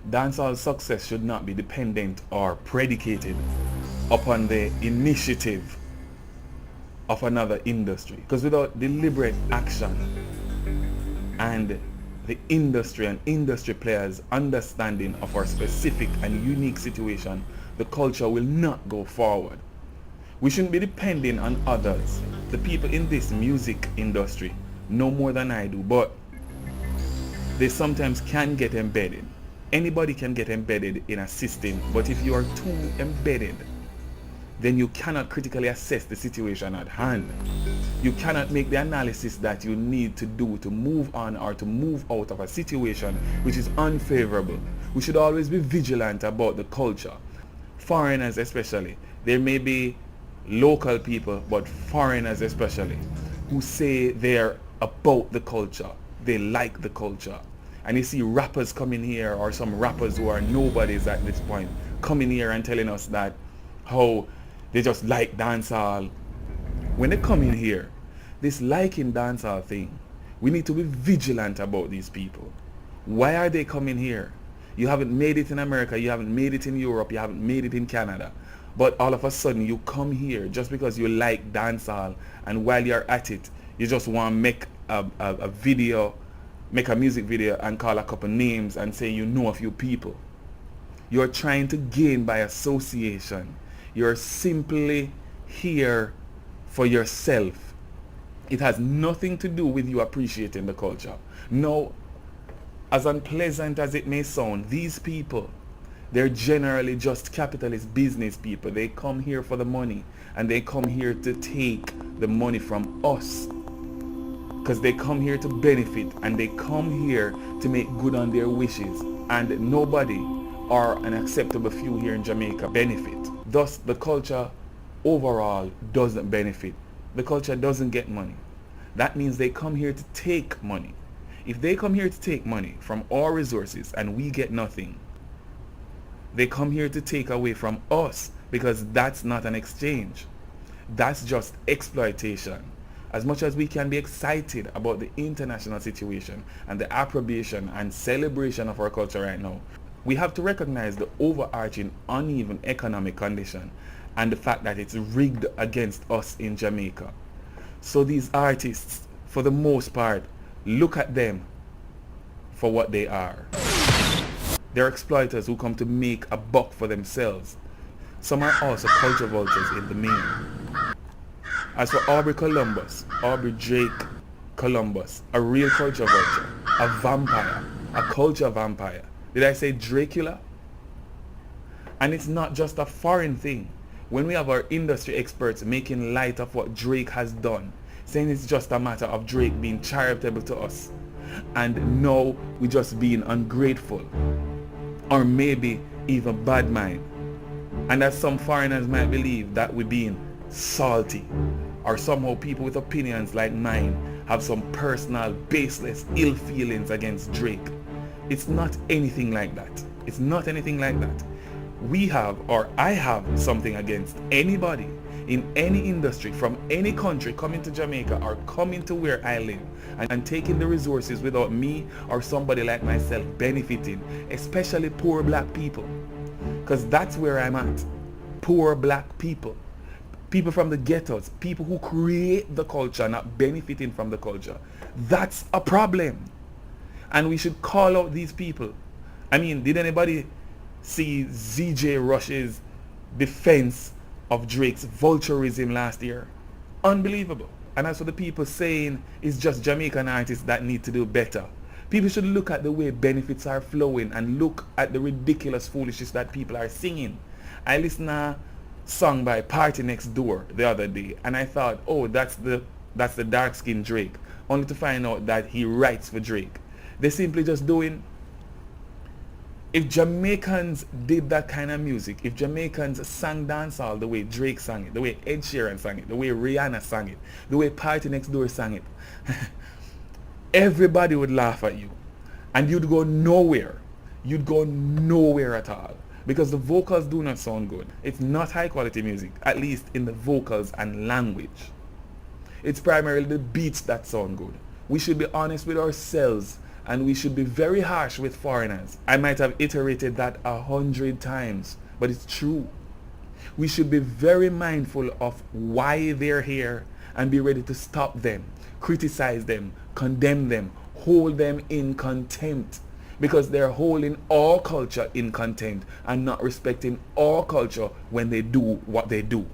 Dancehall success should not be dependent or predicated upon the initiative of another industry. Because without deliberate action and the industry and industry players' understanding of our specific and unique situation, the culture will not go forward. We shouldn't be depending on others. The people in this music industry know more than I do, but they sometimes can get embedded. Anybody can get embedded in a system, but if you are too embedded, then you cannot critically assess the situation at hand. You cannot make the analysis that you need to do to move on or to move out of a situation which is unfavorable. We should always be vigilant about the culture. Foreigners especially. There may be local people, but foreigners especially, who say they're about the culture. They like the culture. And you see rappers coming here, or some rappers who are nobodies at this point, coming here and telling us that how they just like dancehall. When they come in here, this liking dancehall thing, we need to be vigilant about these people. Why are they coming here? You haven't made it in America, you haven't made it in Europe, you haven't made it in Canada. But all of a sudden you come here just because you like dancehall, and while you're at it, you just want to make a video, make a music video and call a couple names and say you know a few people. You're trying to gain by association. You're simply here for yourself. It has nothing to do with you appreciating the culture. No, as unpleasant as it may sound, these people, they're generally just capitalist business people. They come here for the money, and they come here to take the money from us. Because they come here to benefit, and they come here to make good on their wishes. And nobody, or an acceptable few here in Jamaica, benefit. Thus, the culture overall doesn't benefit. The culture doesn't get money. That means they come here to take money. If they come here to take money from our resources and we get nothing, they come here to take away from us, because that's not an exchange. That's just exploitation. As much as we can be excited about the international situation and the approbation and celebration of our culture right now, we have to recognize the overarching uneven economic condition and the fact that it's rigged against us in Jamaica. So these artists, for the most part, look at them for what they are. They're exploiters who come to make a buck for themselves. Some are also culture vultures in the main. As for Aubrey Drake Columbus, a real culture vulture, a vampire, a culture vampire. Did I say Dracula? And it's not just a foreign thing. When we have our industry experts making light of what Drake has done, saying it's just a matter of Drake being charitable to us, and now we just being ungrateful, or maybe even bad mind. And as some foreigners might believe that we're being salty, or somehow people with opinions like mine have some personal, baseless ill feelings against Drake. It's not anything like that. It's not anything like that. We have, or I have, something against anybody in any industry from any country coming to Jamaica or coming to where I live and taking the resources without me or somebody like myself benefiting, especially poor black people. Because that's where I'm at. Poor black people. People from the ghettos, people who create the culture, not benefiting from the culture. That's a problem. And we should call out these people. I mean, did anybody see ZJ Rush's defense of Drake's Vulturism last year? Unbelievable. And as for the people saying it's just Jamaican artists that need to do better, people should look at the way benefits are flowing and look at the ridiculous foolishness that people are singing. I listened to a song by Party Next Door the other day, and I thought, oh, that's the dark-skinned Drake, only to find out that he writes for Drake. They're simply just doing... If Jamaicans did that kind of music, if Jamaicans sang dancehall the way Drake sang it, the way Ed Sheeran sang it, the way Rihanna sang it, the way Party Next Door sang it, everybody would laugh at you. And you'd go nowhere. You'd go nowhere at all. Because the vocals do not sound good. It's not high quality music, at least in the vocals and language. It's primarily the beats that sound good. We should be honest with ourselves And we should be very harsh with foreigners. I might have iterated that 100 times, but it's true. We should be very mindful of why they're here and be ready to stop them, criticize them, condemn them, hold them in contempt, because they're holding our culture in contempt and not respecting our culture when they do what they do.